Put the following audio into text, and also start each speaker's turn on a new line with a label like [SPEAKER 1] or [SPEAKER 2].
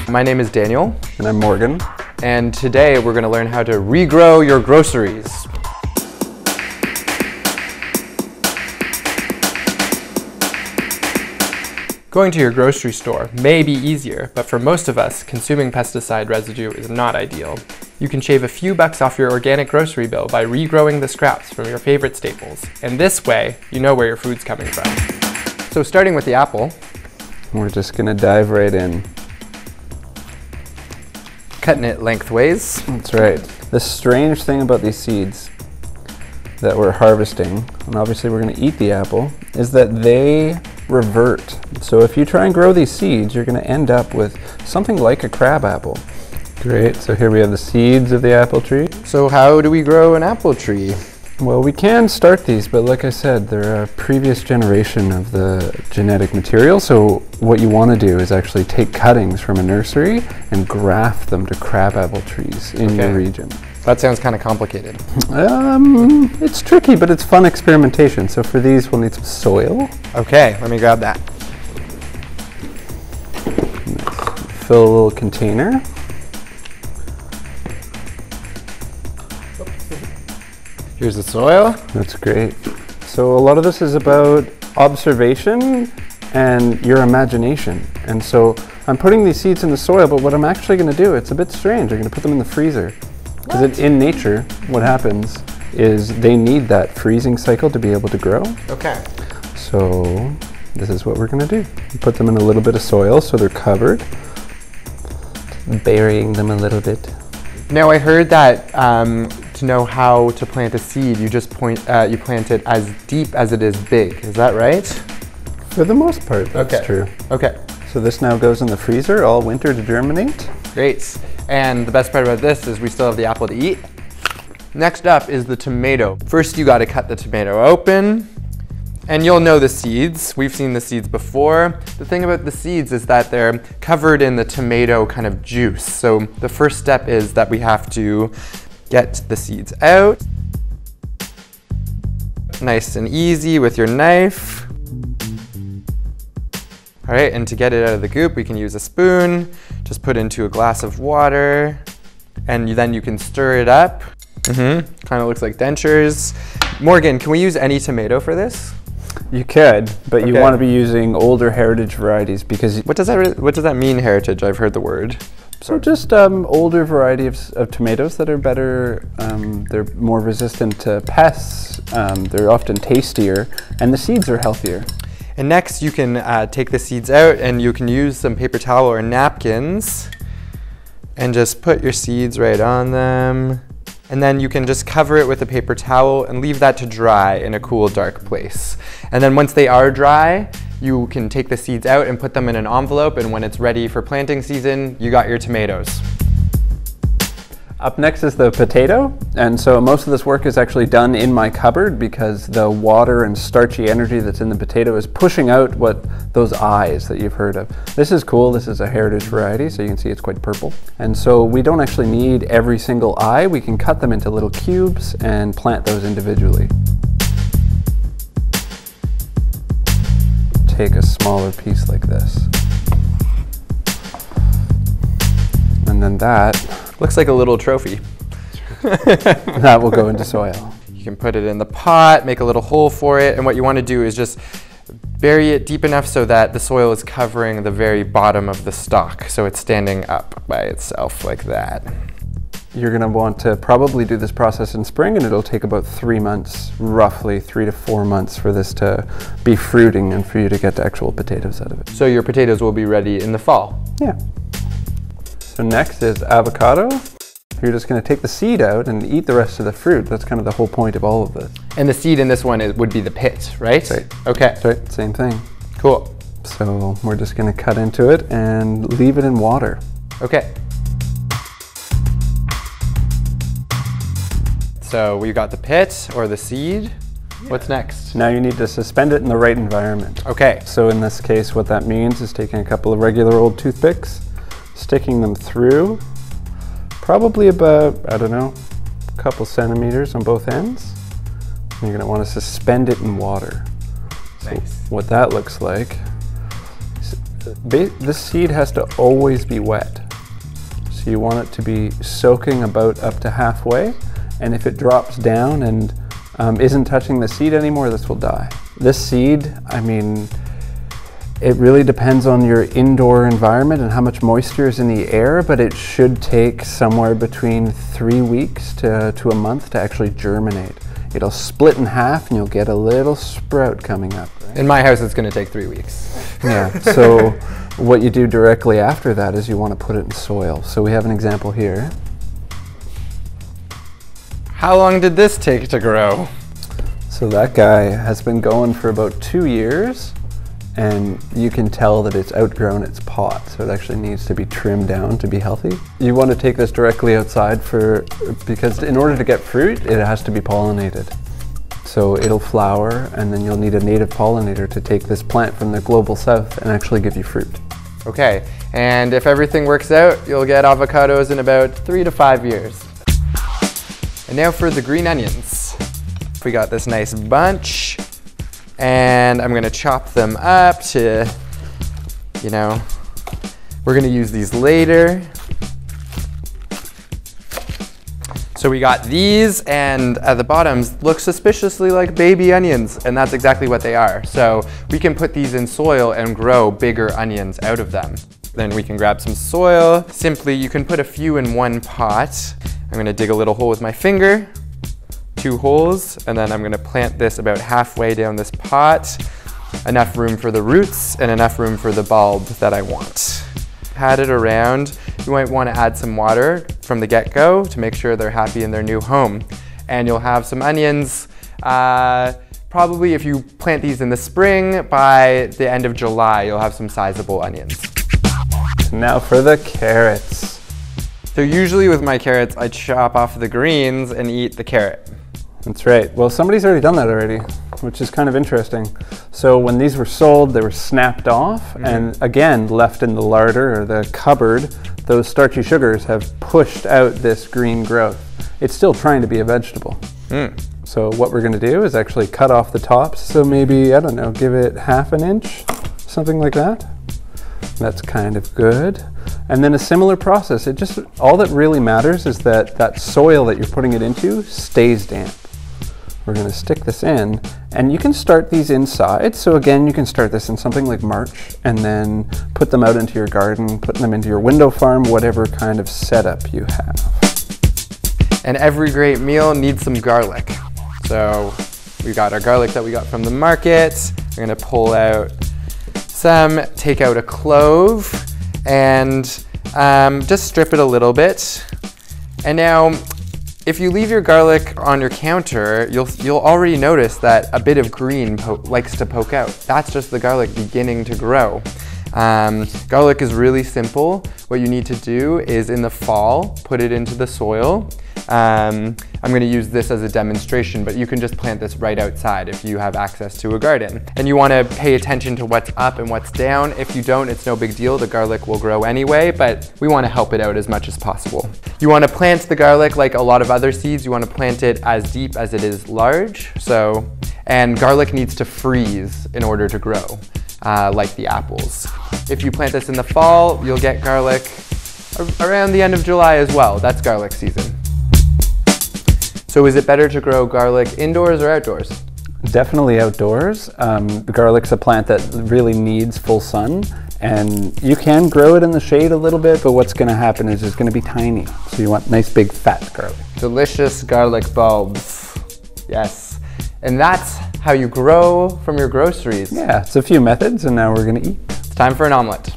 [SPEAKER 1] My name is Daniel.
[SPEAKER 2] And I'm Morgan.
[SPEAKER 1] And today we're going to learn how to regrow your groceries. Going to your grocery store may be easier, but for most of us, consuming pesticide residue is not ideal. You can shave a few bucks off your organic grocery bill by regrowing the scraps from your favorite staples. And this way, you know where your food's coming from. So starting with the apple,
[SPEAKER 2] we're just going to dive right in.
[SPEAKER 1] Cutting it lengthways.
[SPEAKER 2] That's right. The strange thing about these seeds that we're harvesting, and obviously we're going to eat the apple, is that they revert. So if you try and grow these seeds, you're going to end up with something like a crab apple. Great. So here we have the seeds of the apple tree.
[SPEAKER 1] So how do we grow an apple tree?
[SPEAKER 2] Well, we can start these, but like I said, they're a previous generation of the genetic material. So what you want to do is actually take cuttings from a nursery and graft them to crab apple trees in your region.
[SPEAKER 1] That sounds kind of complicated.
[SPEAKER 2] It's tricky, but it's fun experimentation. So for these, we'll need some soil.
[SPEAKER 1] Okay, let me grab that.
[SPEAKER 2] Fill a little container.
[SPEAKER 1] Here's the soil.
[SPEAKER 2] That's great. So a lot of this is about observation and your imagination. And so I'm putting these seeds in the soil, but what I'm actually going to do, it's a bit strange. I'm going to put them in the freezer. Because in nature, what happens is they need that freezing cycle to be able to grow.
[SPEAKER 1] Okay.
[SPEAKER 2] So this is what we're going to do. Put them in a little bit of soil so they're covered. Burying them a little bit.
[SPEAKER 1] Now I heard that to know how to plant a seed, you just you plant it as deep as it is big. Is that right?
[SPEAKER 2] For the most part, that's true.
[SPEAKER 1] Okay.
[SPEAKER 2] So this now goes in the freezer all winter to germinate.
[SPEAKER 1] Great. And the best part about this is we still have the apple to eat. Next up is the tomato. First you got to cut the tomato open. And you'll know the seeds. We've seen the seeds before. The thing about the seeds is that they're covered in the tomato kind of juice. So the first step is that we have to get the seeds out. Nice and easy with your knife. All right, and to get it out of the goop, we can use a spoon. Just put into a glass of water, and then you can stir it up. Kind of looks like dentures. Morgan, can we use any tomato for this?
[SPEAKER 2] You could, but you want to be using older heritage varieties because...
[SPEAKER 1] What does that mean, heritage? I've heard the word.
[SPEAKER 2] So just older variety of tomatoes that are better, they're more resistant to pests, they're often tastier, and the seeds are healthier.
[SPEAKER 1] And next you can take the seeds out and you can use some paper towel or napkins and just put your seeds right on them. And then you can just cover it with a paper towel and leave that to dry in a cool, dark place. And then once they are dry, you can take the seeds out and put them in an envelope, and when it's ready for planting season, you got your tomatoes.
[SPEAKER 2] Up next is the potato, and so most of this work is actually done in my cupboard because the water and starchy energy that's in the potato is pushing out those eyes that you've heard of. This is cool. This is a heritage variety, so you can see it's quite purple. And so we don't actually need every single eye. We can cut them into little cubes and plant those individually. Take a smaller piece like this. And then that
[SPEAKER 1] looks like a little trophy.
[SPEAKER 2] That will go into soil.
[SPEAKER 1] You can put it in the pot, make a little hole for it, and what you want to do is just bury it deep enough so that the soil is covering the very bottom of the stalk, so it's standing up by itself like that.
[SPEAKER 2] You're going to want to probably do this process in spring, and it'll take about 3 months, roughly 3 to 4 months for this to be fruiting and for you to get the actual potatoes out of it.
[SPEAKER 1] So your potatoes will be ready in the fall?
[SPEAKER 2] Yeah. So next is avocado. You're just going to take the seed out and eat the rest of the fruit. That's kind of the whole point of all of this.
[SPEAKER 1] And the seed in this one would be the pit, right?
[SPEAKER 2] That's right.
[SPEAKER 1] Okay.
[SPEAKER 2] That's right, same thing.
[SPEAKER 1] Cool.
[SPEAKER 2] So we're just going to cut into it and leave it in water.
[SPEAKER 1] Okay. So we've got the pit or the seed. What's next?
[SPEAKER 2] Now you need to suspend it in the right environment.
[SPEAKER 1] Okay.
[SPEAKER 2] So in this case, what that means is taking a couple of regular old toothpicks, sticking them through probably about, I don't know, a couple centimeters on both ends. And you're going to want to suspend it in water.
[SPEAKER 1] Nice.
[SPEAKER 2] So what that looks like, this seed has to always be wet. So you want it to be soaking about up to halfway, and if it drops down and isn't touching the seed anymore, this will die. This seed, I mean, it really depends on your indoor environment and how much moisture is in the air, but it should take somewhere between 3 weeks to a month to actually germinate. It'll split in half and you'll get a little sprout coming up. Right?
[SPEAKER 1] In my house, it's going to take 3 weeks.
[SPEAKER 2] Yeah, so what you do directly after that is you want to put it in soil. So we have an example here.
[SPEAKER 1] How long did this take to grow?
[SPEAKER 2] So that guy has been going for about 2 years, and you can tell that it's outgrown its pot, so it actually needs to be trimmed down to be healthy. You want to take this directly outside because in order to get fruit, it has to be pollinated. So it'll flower, and then you'll need a native pollinator to take this plant from the global south and actually give you fruit.
[SPEAKER 1] Okay, and if everything works out, you'll get avocados in about 3 to 5 years. And now for the green onions. We got this nice bunch, and I'm gonna chop them up to, we're gonna use these later. So we got these, and at the bottoms look suspiciously like baby onions, and that's exactly what they are. So we can put these in soil and grow bigger onions out of them. Then we can grab some soil. Simply, you can put a few in one pot. I'm gonna dig a little hole with my finger, 2 holes, and then I'm gonna plant this about halfway down this pot. Enough room for the roots and enough room for the bulb that I want. Pat it around. You might want to add some water from the get-go to make sure they're happy in their new home. And you'll have some onions, probably if you plant these in the spring, by the end of July, you'll have some sizable onions.
[SPEAKER 2] Now for the carrots.
[SPEAKER 1] So usually with my carrots, I chop off the greens and eat the carrot.
[SPEAKER 2] That's right. Well, somebody's already done that already, which is kind of interesting. So when these were sold, they were snapped off, and again, left in the larder or the cupboard, those starchy sugars have pushed out this green growth. It's still trying to be a vegetable. So what we're going to do is actually cut off the tops. So maybe, I don't know, give it ½ an inch, something like that. That's kind of good. And then a similar process. All that really matters is that soil that you're putting it into stays damp. We're going to stick this in, and you can start these inside. So again, you can start this in something like March, and then put them out into your garden, put them into your window farm, whatever kind of setup you have.
[SPEAKER 1] And every great meal needs some garlic. So we got our garlic that we got from the market. We're going to pull out some, take out a clove, and just strip it a little bit. And now, if you leave your garlic on your counter, you'll already notice that a bit of green likes to poke out. That's just the garlic beginning to grow. Garlic is really simple. What you need to do is in the fall, put it into the soil. I'm going to use this as a demonstration, but you can just plant this right outside if you have access to a garden. And you want to pay attention to what's up and what's down. If you don't, it's no big deal. The garlic will grow anyway, but we want to help it out as much as possible. You want to plant the garlic like a lot of other seeds. You want to plant it as deep as it is large. And garlic needs to freeze in order to grow, like the apples. If you plant this in the fall, you'll get garlic around the end of July as well. That's garlic season. So is it better to grow garlic indoors or outdoors?
[SPEAKER 2] Definitely outdoors. Garlic's a plant that really needs full sun, and you can grow it in the shade a little bit, but what's going to happen is it's going to be tiny. So you want nice big fat garlic.
[SPEAKER 1] Delicious garlic bulbs. Yes. And that's how you grow from your groceries.
[SPEAKER 2] Yeah, it's a few methods, and now we're going to eat.
[SPEAKER 1] It's time for an omelet.